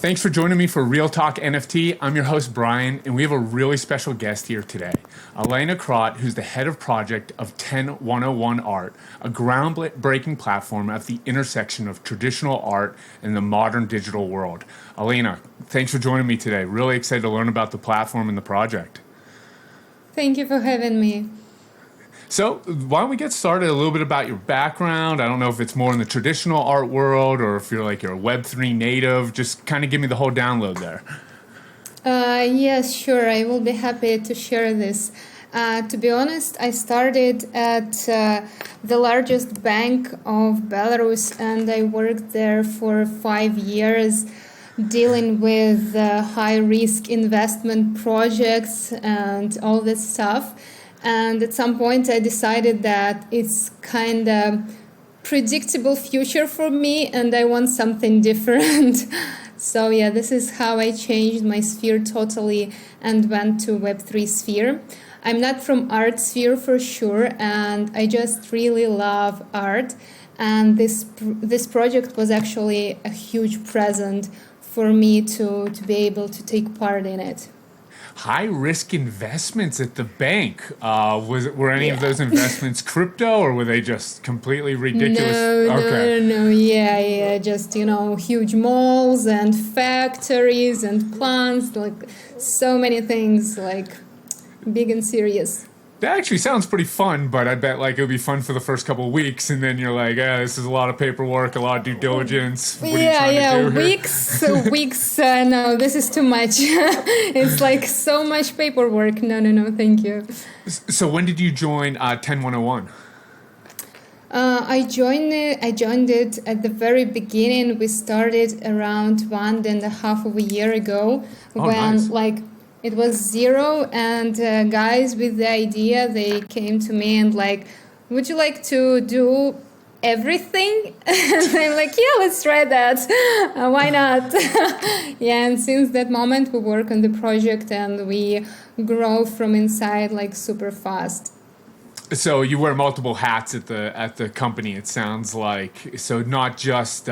Thanks for joining me for Real Talk NFT. I'm your host, Brian, and we have a really special guest here today. Alina Krot, who's the head of project of 10101 Art, a groundbreaking platform at the intersection of traditional art and the modern digital world. Alina, thanks for joining me today. Really excited to learn about the platform and the project. Thank you for having me. So why don't we get started a little bit about your background? I don't know if it's more in the traditional art world or if you're a Web3 native. Just kind of give me the whole download there. Yes, sure. I will be happy to share this. To be honest, I started at the largest bank of Belarus, and I worked there for 5 years dealing with high-risk investment projects and all this stuff. And at some point, I decided that it's kind of predictable future for me, and I want something different. So yeah, this is how I changed my sphere totally and went to Web3 sphere. I'm not from art sphere for sure, and I just really love art. And this project was actually a huge present for me to be able to take part in it. High-risk investments at the bank. Were any of those investments crypto, or were they just completely ridiculous? No. Yeah. Just, huge malls and factories and plants, like so many things, like big and serious. That actually sounds pretty fun, but I bet it would be fun for the first couple of weeks, and then you're like, this is a lot of paperwork, a lot of due diligence. What are you trying to do here? Weeks. No, this is too much. It's like so much paperwork. No, thank you. So when did you join 10101? I joined it at the very beginning. We started around 1.5 of a year ago nice. It was zero, and guys with the idea, they came to me and would you like to do everything? And I'm like, yeah, let's try that. Why not? Yeah, and since that moment, we work on the project and we grow from inside super fast. So you wear multiple hats at the company, it sounds like. So not just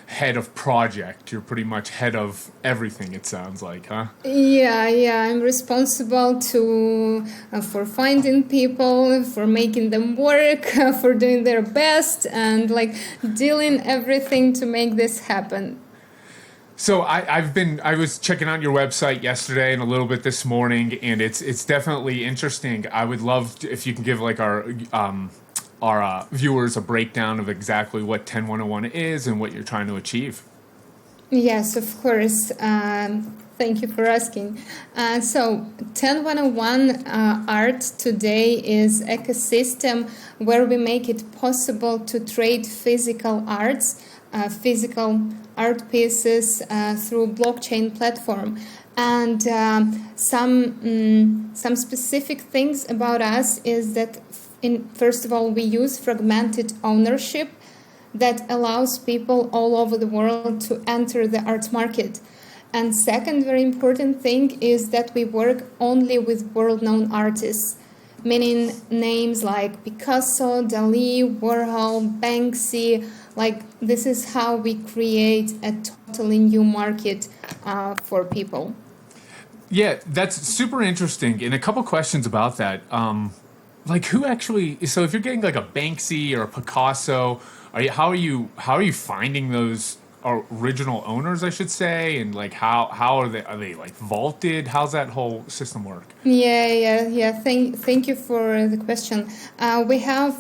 head of project, you're pretty much head of everything, it sounds like, huh? Yeah, I'm responsible for finding people, for making them work, for doing their best, and dealing everything to make this happen. So I was checking out your website yesterday and a little bit this morning, and it's definitely interesting. I would love if you can give our viewers a breakdown of exactly what 10101 is and what you're trying to achieve. Yes, of course. Thank you for asking. So 10101 Art today is an ecosystem where we make it possible to trade physical arts, physical art pieces through blockchain platform. And some specific things about us is that first of all, we use fragmented ownership that allows people all over the world to enter the art market. And second very important thing is that we work only with world-known artists, meaning names like Picasso, Dali, Warhol, Banksy. This is how we create a totally new market for people. Yeah, that's super interesting. And a couple questions about that. Who actually? So if you're getting a Banksy or a Picasso, how are you finding those original owners, I should say, and how are they vaulted? How's that whole system work? Yeah. Thank you for the question. We have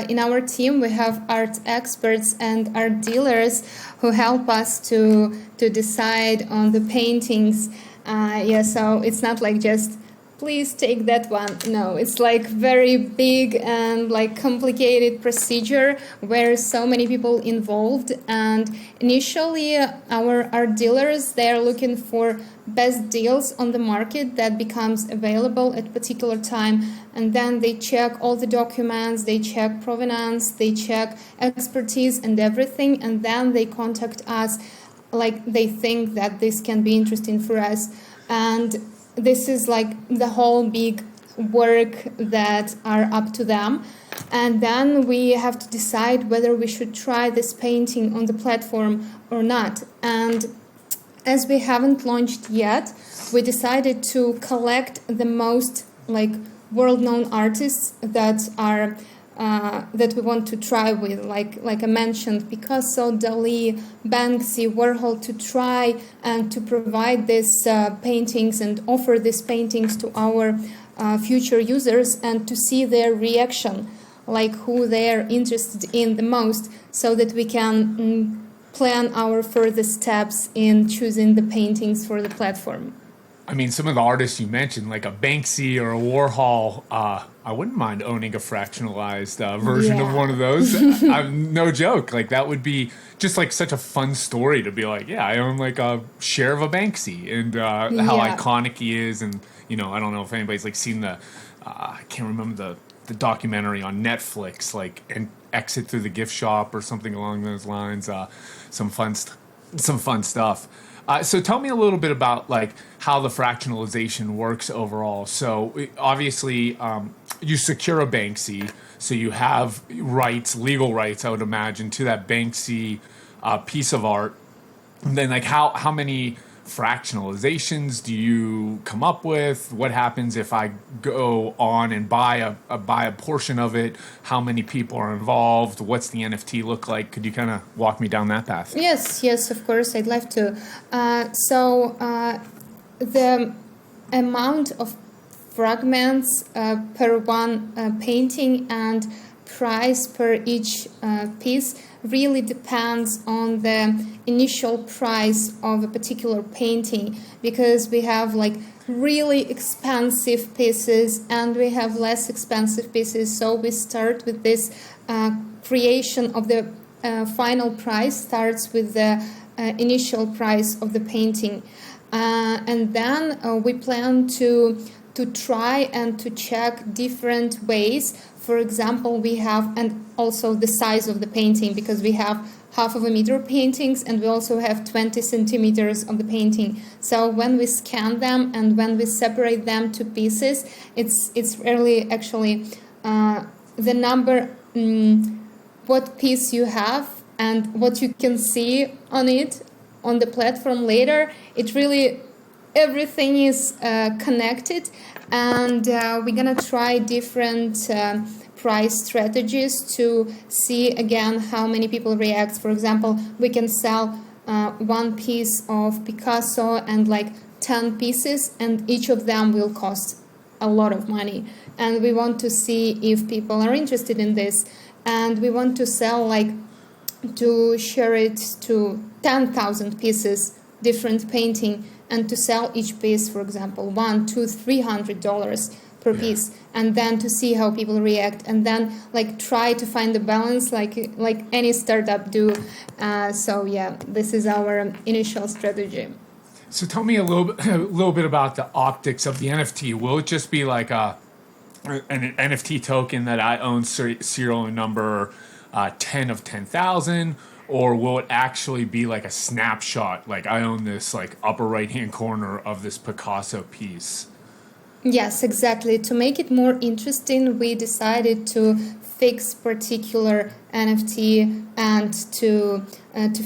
in our team we have art experts and art dealers who help us to decide on the paintings. So it's not just please take that one. No, it's very big and complicated procedure where so many people involved. And initially, our art dealers, they're looking for best deals on the market that becomes available at particular time. And then they check all the documents, they check provenance, they check expertise and everything. And then they contact us they think that this can be interesting for us. And this is the whole big work that are up to them. And then we have to decide whether we should try this painting on the platform or not. And as we haven't launched yet, we decided to collect the most like world-known artists that are that we want to try with, like I mentioned, Picasso, Dali, Banksy, Warhol, to try and to provide these paintings and offer these paintings to our future users and to see their reaction, like who they're interested in the most, so that we can plan our further steps in choosing the paintings for the platform. I mean, some of the artists you mentioned, like a Banksy or a Warhol, I wouldn't mind owning a fractionalized version of one of those. No joke. Like, that would be just like such a fun story to be like, yeah, I own like a share of a Banksy, and how iconic he is. And, you know, I don't know if anybody's like seen the, I can't remember the documentary on Netflix, like, and Exit Through the Gift Shop or something along those lines. Some fun stuff. So tell me a little bit about like how the fractionalization works overall. So obviously you secure a Banksy, so you have rights, legal rights, I would imagine, to that Banksy piece of art. And then like how many fractionalizations do you come up with? What happens if I go on and buy a portion of it? How many people are involved? What's the NFT look like? Could you kind of walk me down that path? Yes, of course, I'd love to. So the amount of fragments per one painting and price per each piece really depends on the initial price of a particular painting, because we have like really expensive pieces and we have less expensive pieces. So we start with this creation of the final price starts with the initial price of the painting, and then we plan to try and to check different ways. For example, we have, and also the size of the painting, because we have 1/2 meter paintings and we also have 20 centimeters of the painting. So when we scan them and when we separate them to pieces, it's really actually the number, what piece you have and what you can see on it on the platform later. It really, everything is connected, and we're gonna try different price strategies to see again how many people react. For example, we can sell one piece of Picasso and like 10 pieces, and each of them will cost a lot of money, and we want to see if people are interested in this, and we want to sell like to share it to 10,000 pieces, different painting, and to sell each piece, for example, $100, $200, $300 per piece, and then to see how people react, and then like try to find the balance, like any startup do. So yeah, this is our initial strategy. So tell me a little bit about the optics of the NFT. Will it just be like an NFT token that I own serial number 10 of 10,000? Or will it actually be like a snapshot, like I own this like upper right-hand corner of this Picasso piece? Yes, exactly. To make it more interesting, we decided to fix particular NFT and to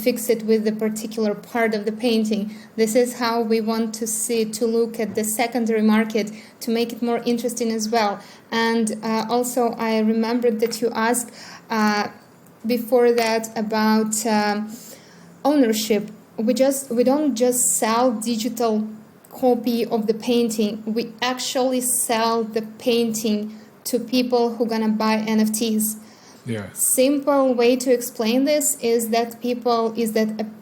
fix it with the particular part of the painting. This is how we want to look at the secondary market, to make it more interesting as well. And also, I remembered that you asked before that about ownership. We don't just sell digital copy of the painting. We actually sell the painting to people who gonna buy NFTs. Yeah. Simple way to explain this is that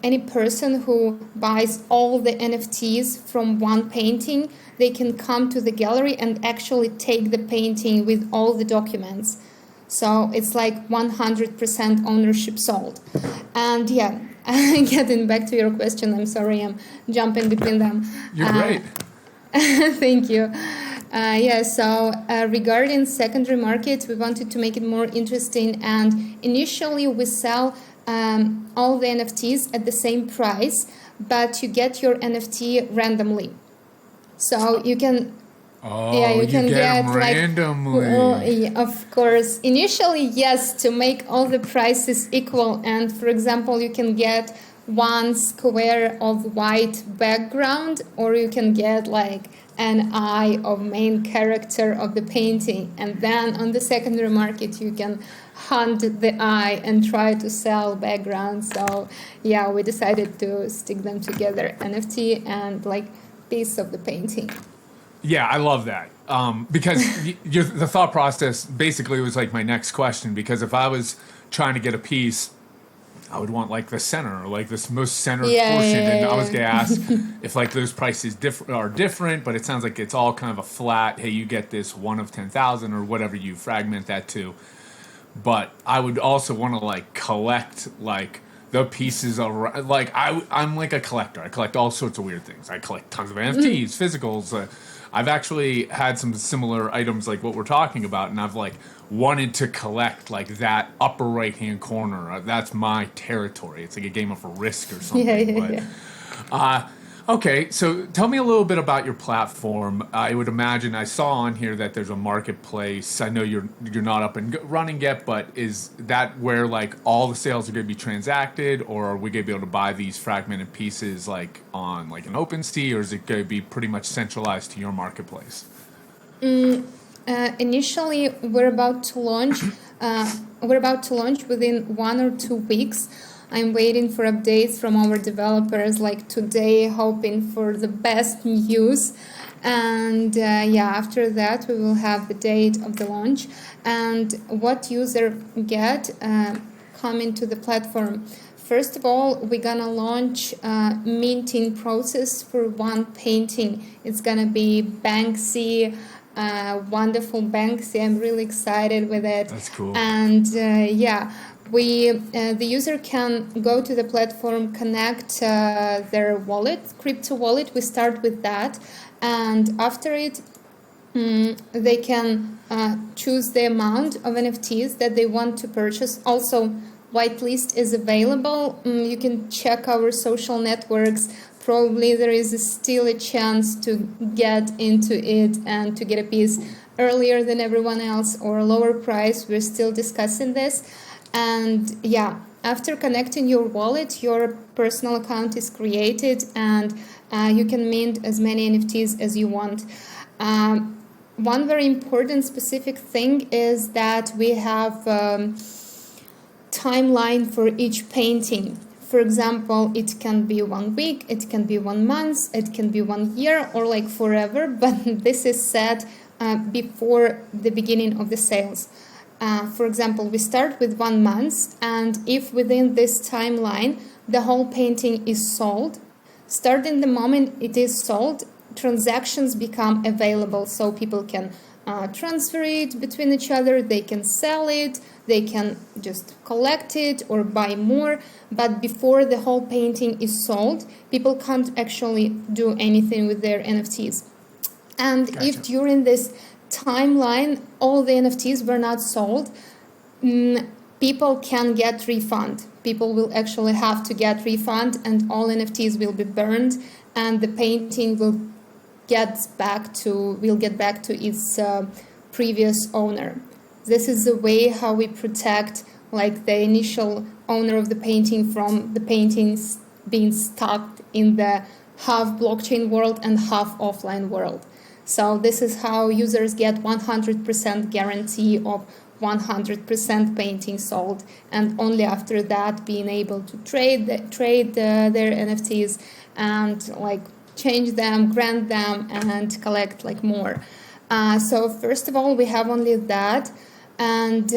any person who buys all the NFTs from one painting, they can come to the gallery and actually take the painting with all the documents. So it's like 100% ownership sold. And yeah, getting back to your question, I'm sorry, I'm jumping between them. You're great. Thank you. So regarding secondary market, we wanted to make it more interesting, and initially we sell all the NFTs at the same price, but you get your NFT randomly. So you can... you can get them randomly. Of course. Initially, yes, to make all the prices equal. And for example, you can get one square of white background, or you can get like an eye of main character of the painting. And then on the secondary market, you can hunt the eye and try to sell backgrounds. So yeah, we decided to stick them together, NFT and like piece of the painting. Yeah, I love that. Because the thought process basically was like my next question. Because if I was trying to get a piece, I would want like the center, or like this most centered portion. And I was gonna ask if like those prices are different, but it sounds like it's all kind of a flat. Hey, you get this one of 10,000 or whatever you fragment that to. But I would also want to like collect like the pieces of like I'm like a collector. I collect all sorts of weird things. I collect tons of NFTs, physicals. I've actually had some similar items like what we're talking about, and I've like wanted to collect like that upper right hand corner. That's my territory. It's like a game of Risk or something. Okay, so tell me a little bit about your platform. I would imagine I saw on here that there's a marketplace. I know you're not up and running yet, but is that where like all the sales are going to be transacted, or are we going to be able to buy these fragmented pieces like on like an OpenSea, or is it going to be pretty much centralized to your marketplace? Initially, we're about to launch. We're about to launch within 1 or 2 weeks. I'm waiting for updates from our developers like today, hoping for the best news. And after that, we will have the date of the launch and what user get coming to the platform. First of all, we're gonna launch a minting process for one painting. It's gonna be Banksy. Wonderful Banksy. I'm really excited with it. That's cool. And the user can go to the platform, connect their wallet, crypto wallet. We start with that, and after it, they can choose the amount of NFTs that they want to purchase. Also, whitelist is available. You can check our social networks. Probably there is still a chance to get into it and to get a piece earlier than everyone else or a lower price. We're still discussing this. And after connecting your wallet, your personal account is created and you can mint as many NFTs as you want. One very important specific thing is that we have timeline for each painting. For example, it can be 1 week, it can be 1 month, it can be 1 year, or like forever, but this is set before the beginning of the sales. For example, we start with 1 month, and if within this timeline the whole painting is sold, starting the moment it is sold, transactions become available, so people can transfer it between each other, they can sell it, they can just collect it or buy more. But before the whole painting is sold, people can't actually do anything with their NFTs. And if during this timeline all the NFTs were not sold, people can get refund. People will actually have to get refund, and all NFTs will be burned, and the painting will get back to its previous owner. This is the way how we protect like the initial owner of the painting from the paintings being stuck in the half blockchain world and half offline world. So this is how users get 100% guarantee of 100% painting sold, and only after that being able to trade their NFTs and like change them, grant them, and collect like more. So first of all, we have only that, and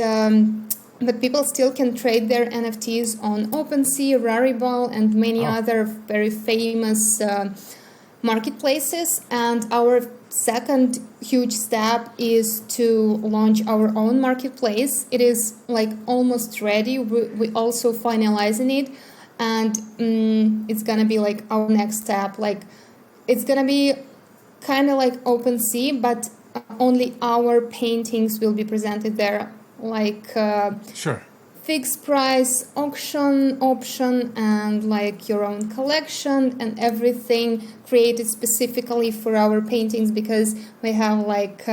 but people still can trade their NFTs on OpenSea, Rarible, and many other very famous marketplaces. And our second huge step is to launch our own marketplace. It is like almost ready. We also finalizing it, and it's gonna be like our next step. Like it's gonna be kind of like OpenSea, but only our paintings will be presented there, like fixed price auction option, and like your own collection and everything created specifically for our paintings, because we have like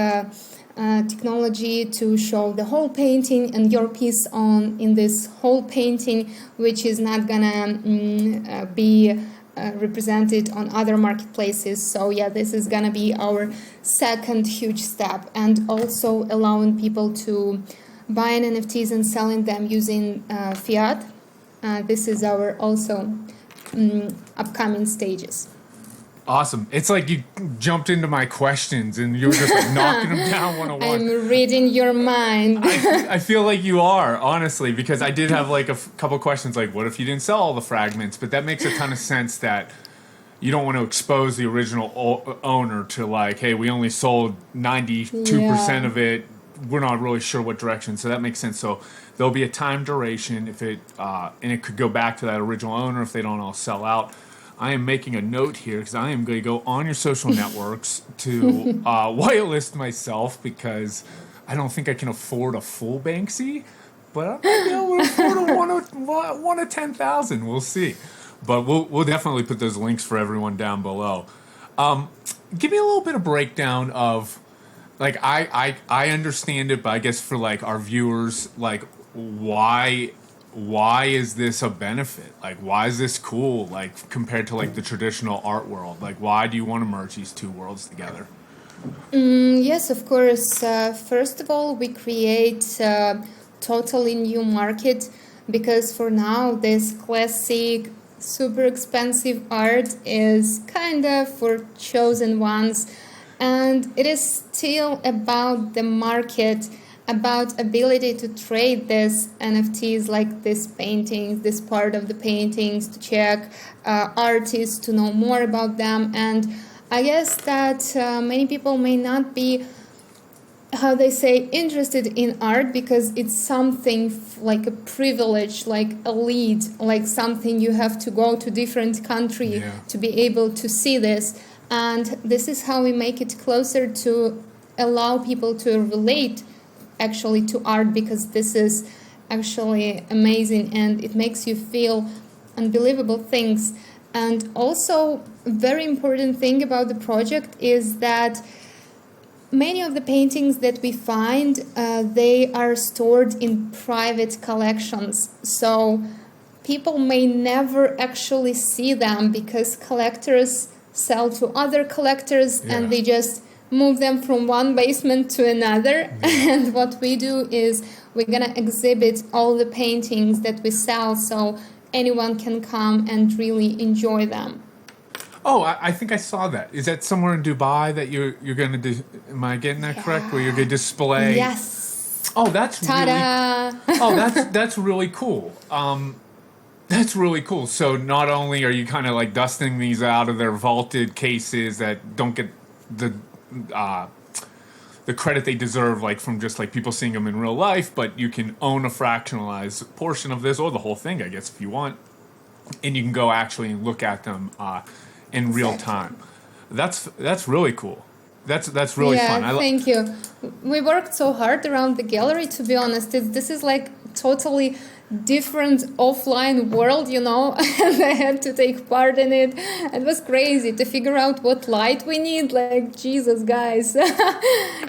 technology to show the whole painting and your piece on in this whole painting, which is not gonna be represented on other marketplaces. So yeah, this is gonna be our second huge step, and also allowing people to buy NFTs and selling them using fiat. This is our also upcoming stages. Awesome. It's like you jumped into my questions and you were just like knocking them down one on one. I'm reading your mind. I feel like you are, honestly, because I did have like a couple questions like, what if you didn't sell all the fragments? But that makes a ton of sense that you don't want to expose the original owner to like, hey, we only sold 92% of it. We're not really sure what direction. So that makes sense. So there'll be a time duration if it, and it could go back to that original owner if they don't all sell out. I am making a note here because I am going to go on your social networks to whitelist myself because I don't think I can afford a full Banksy, but I might be able to afford one of 10,000. We'll see. But we'll definitely put those links for everyone down below. Give me a little bit of breakdown of, like, I understand it, but I guess for like our viewers, like why is this a benefit? Like, why is this cool? Like, compared to like the traditional art world, like, why do you want to merge these two worlds together? Yes, of course. First of all, we create a totally new market because for now, this classic, super expensive art is kind of for chosen ones, and it is still about the market, about ability to trade this NFTs, like this paintings, this part of the paintings, to check artists, to know more about them. And I guess that many people may not be, how they say, interested in art because it's something like a privilege, like elite, like something you have to go to different country to be able to see this. And this is how we make it closer to allow people to relate actually to art, because this is actually amazing and it makes you feel unbelievable things. And also, very important thing about the project is that many of the paintings that we find, they are stored in private collections. So people may never actually see them because collectors sell to other collectors and they just move them from one basement to another. And what we do is we're gonna exhibit all the paintings that we sell so anyone can come and really enjoy them. Oh, I think I saw that. Is that somewhere in Dubai that you're going to do? Am I getting that correct? Where you're going to display? Yes. Oh, that's Ta-da! really. Oh, that's really cool. That's really cool. So not only are you kind of like dusting these out of their vaulted cases that don't get the credit they deserve, like from just like people seeing them in real life, but you can own a fractionalized portion of this, or the whole thing, I guess, if you want, and you can go actually look at them in real time. That's really cool. That's really fun. Thank you. We worked so hard around the gallery, to be honest. This is like totally different offline world, you know, and I had to take part in it. It was crazy to figure out what light we need, like, Jesus, guys.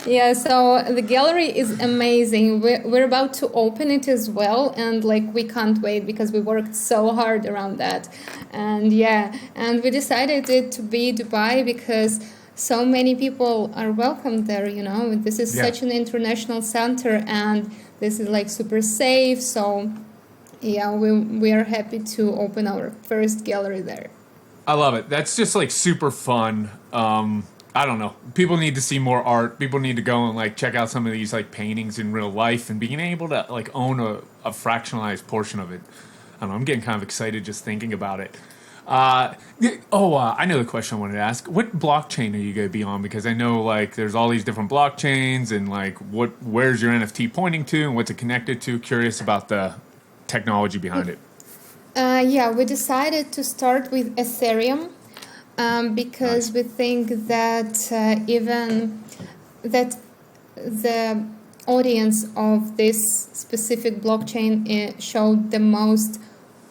Yeah, so the gallery is amazing. We're about to open it as well, and like we can't wait because we worked so hard around that. And and we decided it to be Dubai because so many people are welcome there, you know. This is such an international center, and this is like super safe. So we are happy to open our first gallery there. I love it. That's just like super fun. I don't know. People need to see more art. People need to go and like check out some of these like paintings in real life, and being able to like own a fractionalized portion of it. I don't know. I'm getting kind of excited just thinking about it. I know the question I wanted to ask. What blockchain are you going to be on? Because I know like there's all these different blockchains, and like where's your NFT pointing to and what's it connected to? Curious about the technology behind it. We decided to start with Ethereum because we think that even that the audience of this specific blockchain showed the most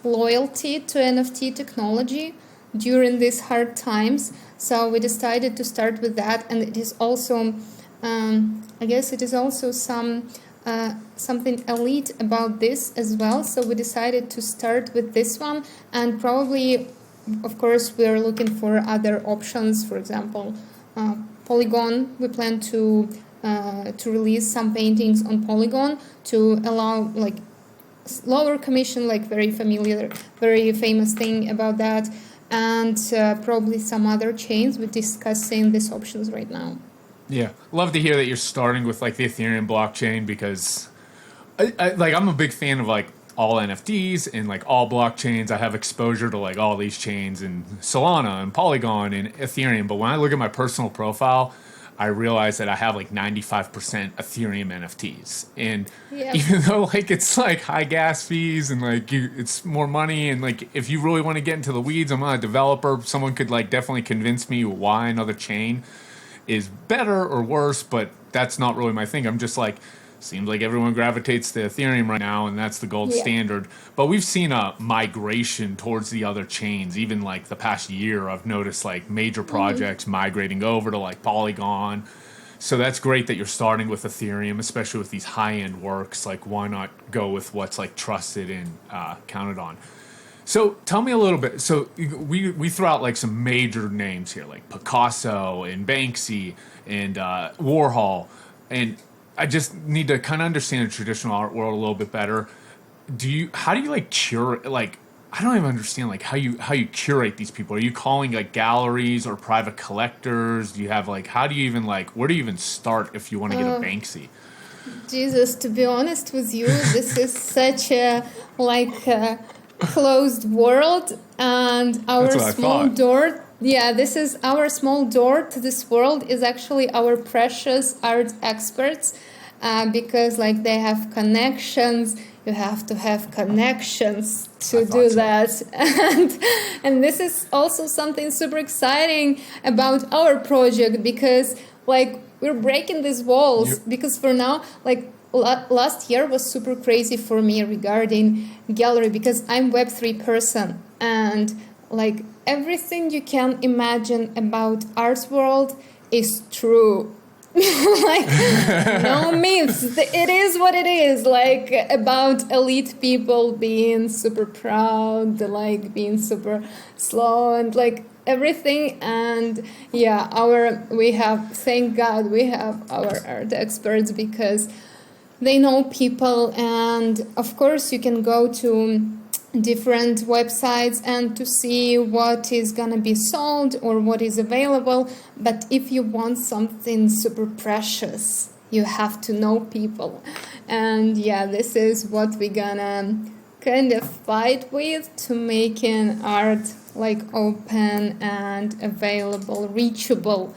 loyalty to NFT technology during these hard times. So we decided to start with that, and it is also I guess it is also something elite about this as well. So we decided to start with this one, and probably, of course, we are looking for other options. For example, Polygon. We plan to release some paintings on Polygon to allow like lower commission, like very familiar, very famous thing about that, and probably some other chains. We're discussing these options right now. Yeah, love to hear that you're starting with like the Ethereum blockchain, because I'm a big fan of like all NFTs and like all blockchains. I have exposure to like all these chains and Solana and Polygon and Ethereum. But when I look at my personal profile, I realize that I have like 95% Ethereum NFTs. And even though like it's like high gas fees and like it's more money, and like if you really want to get into the weeds, I'm not a developer. Someone could like definitely convince me why another chain is better or worse, but that's not really my thing. I'm just like, seems like everyone gravitates to Ethereum right now, and that's the gold standard. But we've seen a migration towards the other chains. Even like the past year, I've noticed like major projects migrating over to like Polygon. So that's great that you're starting with Ethereum, especially with these high-end works. Like, why not go with what's like trusted and counted on? So tell me a little bit. So we throw out like some major names here, like Picasso and Banksy and Warhol, and I just need to kind of understand the traditional art world a little bit better. How do you like curate? Like, I don't even understand like how you curate these people. Are you calling like galleries or private collectors? Do you have like, how do you even like, where do you even start if you want to get a Banksy? Jesus, to be honest with you, this is such a closed world, and our small door. Yeah, this is our small door to this world is actually our precious art experts, because like they have connections. You have to have connections to do that. And this is also something super exciting about our project, because like we're breaking these walls. Because for now, like last year was super crazy for me regarding gallery, because I'm Web3 person, and like everything you can imagine about art world is true. Like no myths. It is what it is. Like about elite people being super proud, like being super slow, and like everything. And yeah, thank God we have our art experts, because they know people. And of course you can go to different websites and to see what is gonna be sold or what is available, but if you want something super precious, you have to know people. And yeah, this is what we're gonna kind of fight with, to making art like open and available, reachable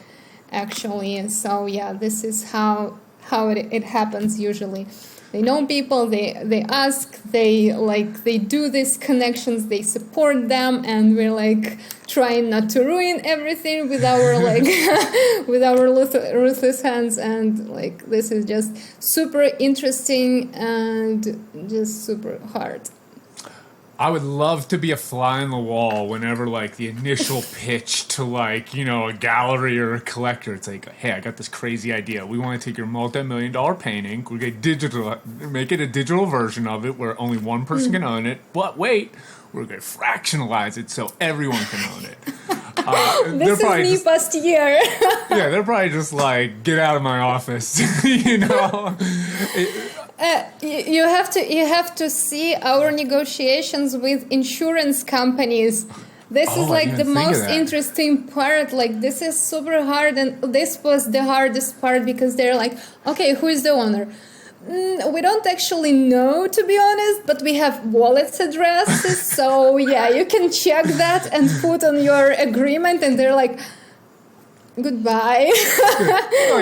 actually. So yeah, this is how it happens usually. They know people, they ask, they do these connections, they support them, and we're like trying not to ruin everything with our like with our ruthless hands. And like this is just super interesting and just super hard. I would love to be a fly on the wall whenever like the initial pitch to like, a gallery or a collector. It's like, hey, I got this crazy idea. We want to take your multi-million-dollar painting. We're going to make it a digital version of it where only one person can own it. But wait, we're going to fractionalize it so everyone can own it. This is me past year. Yeah, they're probably just like, get out of my office, You have to see our negotiations with insurance companies. This is like the most interesting part. Like this is super hard, and this was the hardest part, because they're like, okay, who is the owner? We don't actually know, to be honest, but we have wallet addresses. So yeah, you can check that and put on your agreement. And they're like, goodbye.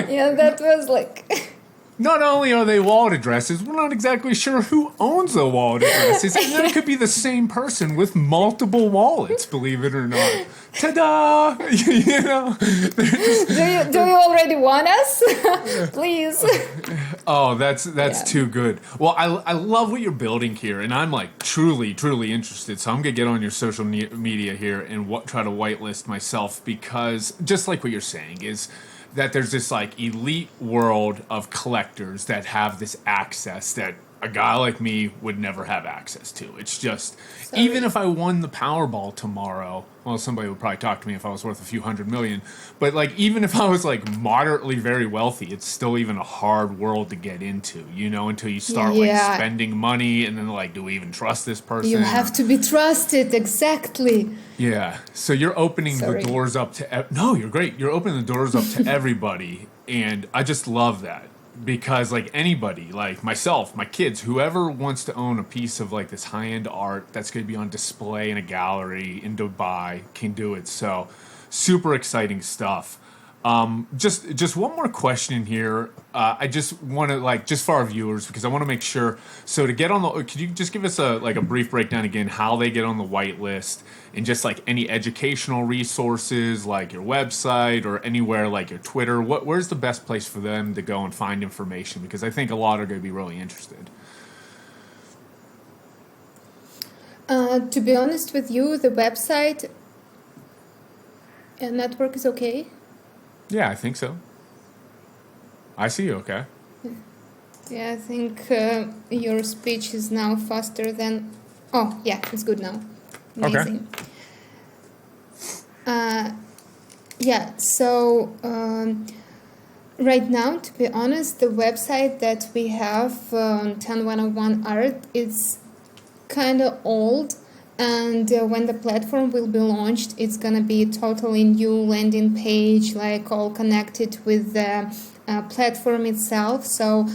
Yeah, that was like... Not only are they wallet addresses, we're not exactly sure who owns the wallet addresses. And that could be the same person with multiple wallets, believe it or not. ta-da! You know, Do you already want us? Please. oh, that's too good. Well, I love what you're building here, and I'm like truly interested. So I'm gonna get on your social media here and try to whitelist myself, because just like what you're saying is that there's this like elite world of collectors that have this access that a guy like me would never have access to. It's just, even if I won the Powerball tomorrow, well, somebody would probably talk to me if I was worth a few $100 million. But like, even if I was like moderately very wealthy, it's still even a hard world to get into, you know, until you start like spending money, and then like, do we even trust this person? You have to be trusted, exactly. Yeah. So you're opening the doors up to, no, you're great. You're opening the doors up to everybody. And I just love that. Because like anybody, like myself, my kids, whoever wants to own a piece of like this high-end art that's going to be on display in a gallery in Dubai can do it. So super exciting stuff. Just one more question here. I just want to like, just for our viewers, because I want to make sure. So to get on the, could you just give us a brief breakdown again, how they get on the whitelist, and just like any educational resources, like your website or anywhere like your Twitter? Where's the best place for them to go and find information? Because I think a lot are going to be really interested. To be honest with you, the website and network is okay. Yeah, I think so. I see you, okay. Yeah, I think your speech is now faster than... Oh, yeah, it's good now. Amazing. Okay. Yeah, so right now, to be honest, the website that we have on 10101 Art is kind of old. And when the platform will be launched, it's going to be a totally new landing page, like all connected with the platform itself. So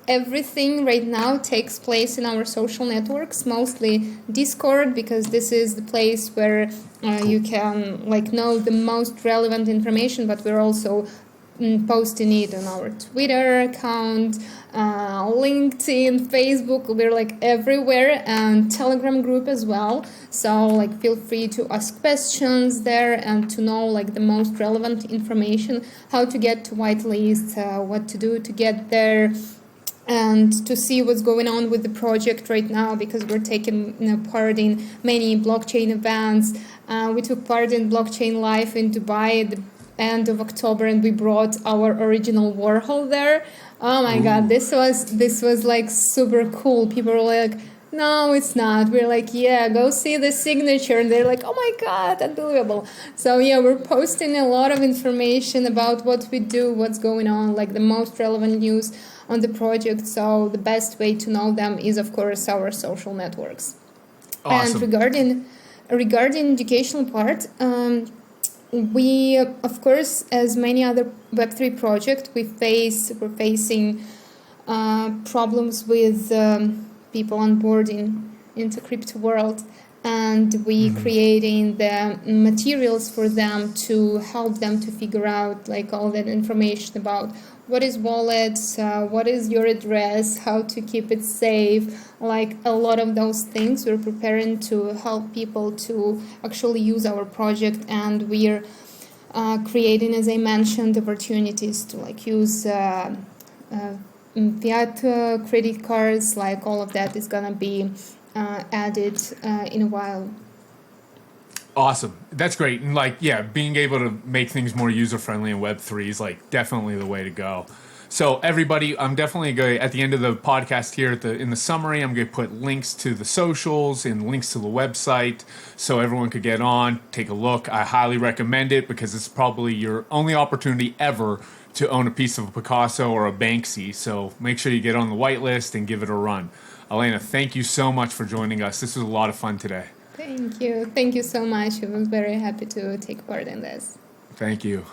everything right now takes place in our social networks, mostly Discord, because this is the place where you can like know the most relevant information, but we're also posting it on our Twitter account, LinkedIn, Facebook. We're like everywhere, and Telegram group as well. So like feel free to ask questions there and to know like the most relevant information, how to get to whitelist, what to do to get there, and to see what's going on with the project right now, because we're taking part in many blockchain events. We took part in Blockchain Live in Dubai at the end of October, and we brought our original Warhol there. Oh my God, this was like super cool. People were like, no, it's not. We're like, yeah, go see the signature. And they're like, oh my God, unbelievable. So yeah, we're posting a lot of information about what we do, what's going on, like the most relevant news on the project. So the best way to know them is, of course, our social networks. Awesome. And regarding educational part, we, of course, as many other Web3 projects, we're facing problems with people onboarding into crypto world, and we creating the materials for them to help them to figure out like all that information about what is wallets, what is your address, how to keep it safe, like a lot of those things. We're preparing to help people to actually use our project, and we're creating, as I mentioned, opportunities to like use fiat credit cards. Like all of that is gonna be added in a while. Awesome. That's great. And like, yeah, being able to make things more user-friendly in Web3 is like definitely the way to go. So everybody, I'm definitely going to, at the end of the podcast here, in the summary, I'm going to put links to the socials and links to the website so everyone could get on, take a look. I highly recommend it because it's probably your only opportunity ever to own a piece of a Picasso or a Banksy. So make sure you get on the whitelist and give it a run. Alina, thank you so much for joining us. This was a lot of fun today. Thank you. Thank you so much. I was very happy to take part in this. Thank you.